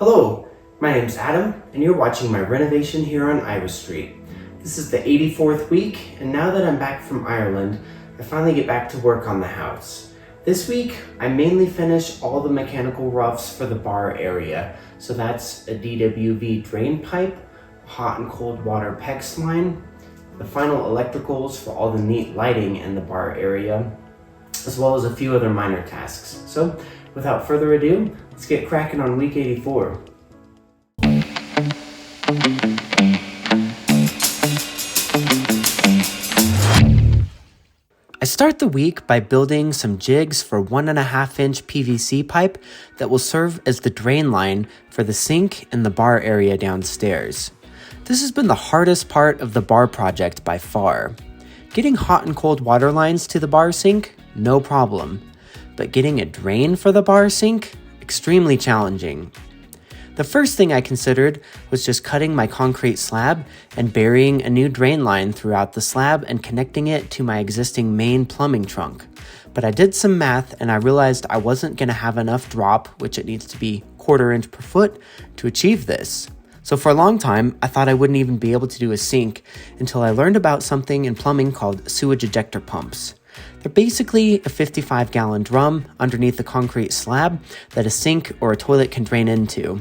Hello, my name's Adam, and you're watching my renovation here on Iowa Street. This is the 84th week, and now that I'm back from Ireland, I finally get back to work on the house. This week, I mainly finish all the mechanical roughs for the bar area. So that's a DWV drain pipe, hot and cold water PEX line, the final electricals for all the neat lighting in the bar area, as well as a few other minor tasks. So, without further ado, let's get cracking on week 84. I start the week by building some jigs for 1.5-inch PVC pipe that will serve as the drain line for the sink in the bar area downstairs. This has been the hardest part of the bar project by far. Getting hot and cold water lines to the bar sink, no problem. But getting a drain for the bar sink, extremely challenging. The first thing I considered was just cutting my concrete slab and burying a new drain line throughout the slab and connecting it to my existing main plumbing trunk. But I did some math and I realized I wasn't going to have enough drop, which it needs to be 1/4 inch per foot, to achieve this. So for a long time, I thought I wouldn't even be able to do a sink until I learned about something in plumbing called sewage ejector pumps. They're basically a 55-gallon drum underneath the concrete slab that a sink or a toilet can drain into.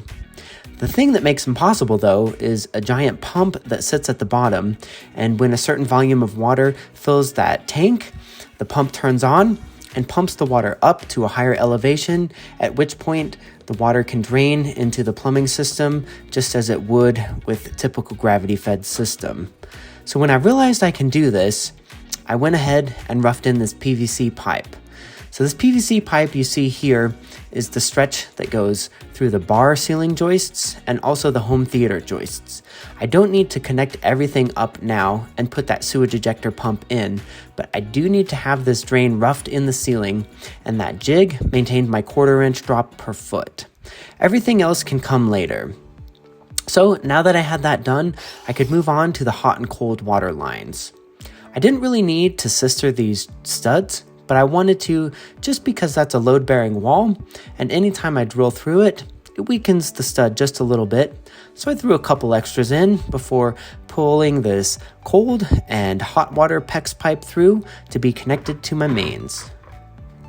The thing that makes them possible, though, is a giant pump that sits at the bottom, and when a certain volume of water fills that tank, the pump turns on and pumps the water up to a higher elevation, at which point the water can drain into the plumbing system just as it would with a typical gravity-fed system. So when I realized I can do this, I went ahead and roughed in this PVC pipe. So this PVC pipe you see here is the stretch that goes through the bar ceiling joists and also the home theater joists. I don't need to connect everything up now and put that sewage ejector pump in, but I do need to have this drain roughed in the ceiling, and that jig maintained my 1/4 inch drop per foot. Everything else can come later. So now that I had that done, I could move on to the hot and cold water lines. I didn't really need to sister these studs, but I wanted to just because that's a load-bearing wall, and anytime I drill through it, it weakens the stud just a little bit. So I threw a couple extras in before pulling this cold and hot water PEX pipe through to be connected to my mains.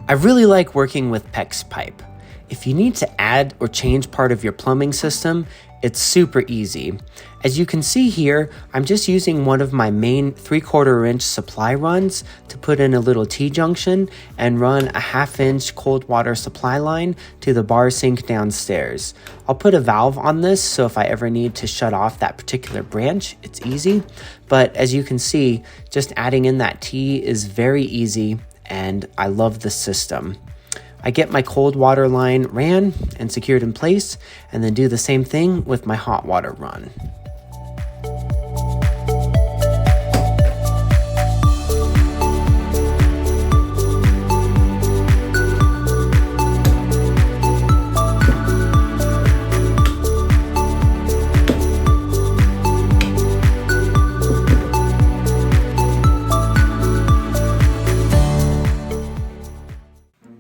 I really like working with PEX pipe. If you need to add or change part of your plumbing system, it's super easy. As you can see here, I'm just using one of my main 3/4 inch supply runs to put in a little T-junction and run a 1/2 inch cold water supply line to the bar sink downstairs. I'll put a valve on this so if I ever need to shut off that particular branch, it's easy. But as you can see, just adding in that T is very easy, and I love this system. I get my cold water line ran and secured in place, and then do the same thing with my hot water run.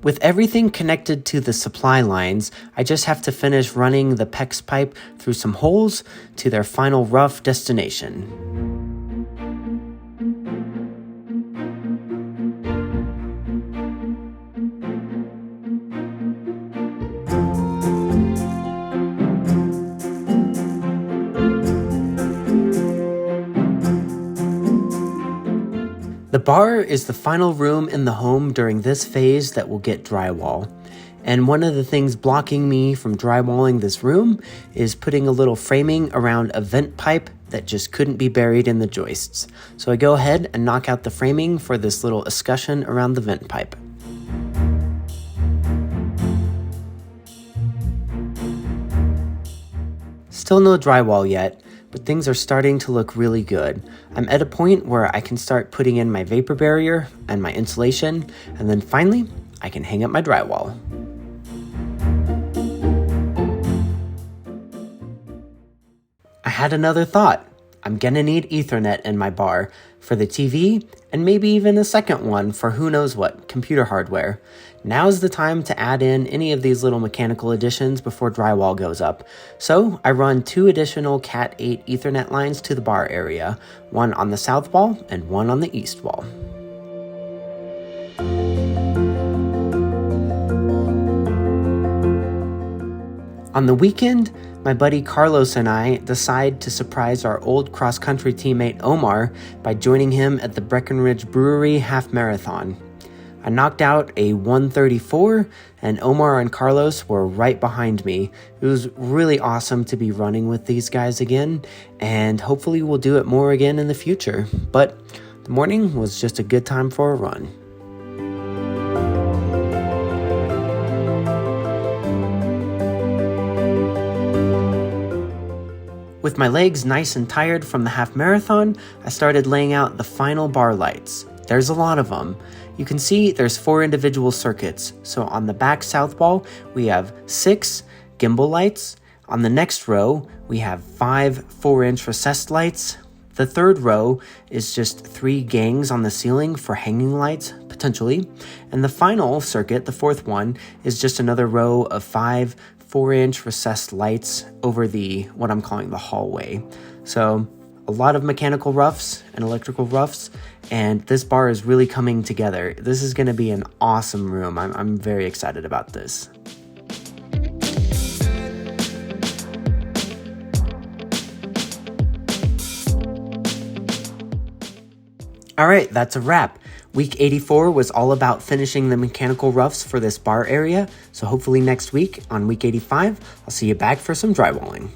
With everything connected to the supply lines, I just have to finish running the PEX pipe through some holes to their final rough destination. The bar is the final room in the home during this phase that will get drywall. And one of the things blocking me from drywalling this room is putting a little framing around a vent pipe that just couldn't be buried in the joists. So I go ahead and knock out the framing for this little escutcheon around the vent pipe. Still no drywall yet, but things are starting to look really good. I'm at a point where I can start putting in my vapor barrier and my insulation, and then finally, I can hang up my drywall. I had another thought. I'm gonna need Ethernet in my bar for the TV and maybe even a second one for who knows what, computer hardware. Now's the time to add in any of these little mechanical additions before drywall goes up. So I run 2 additional Cat 8 Ethernet lines to the bar area, one on the south wall and one on the east wall. On the weekend, my buddy Carlos and I decide to surprise our old cross-country teammate Omar by joining him at the Breckenridge Brewery Half Marathon. I knocked out a 1:34, and Omar and Carlos were right behind me. It was really awesome to be running with these guys again, and hopefully we'll do it more again in the future. But the morning was just a good time for a run. With my legs nice and tired from the half marathon, I started laying out the final bar lights. There's a lot of them. You can see there's 4 individual circuits. So on the back south wall, we have 6 gimbal lights. On the next row, we have 5 4-inch recessed lights. The third row is just 3 gangs on the ceiling for hanging lights, potentially. And the final circuit, the 4th one, is just another row of 5 4-inch recessed lights over what I'm calling the hallway. So a lot of mechanical roughs and electrical roughs, and this bar is really coming together. This is going to be an awesome room. I'm very excited about this. All right, that's a wrap. Week 84 was all about finishing the mechanical roughs for this bar area, so hopefully next week, on week 85, I'll see you back for some drywalling.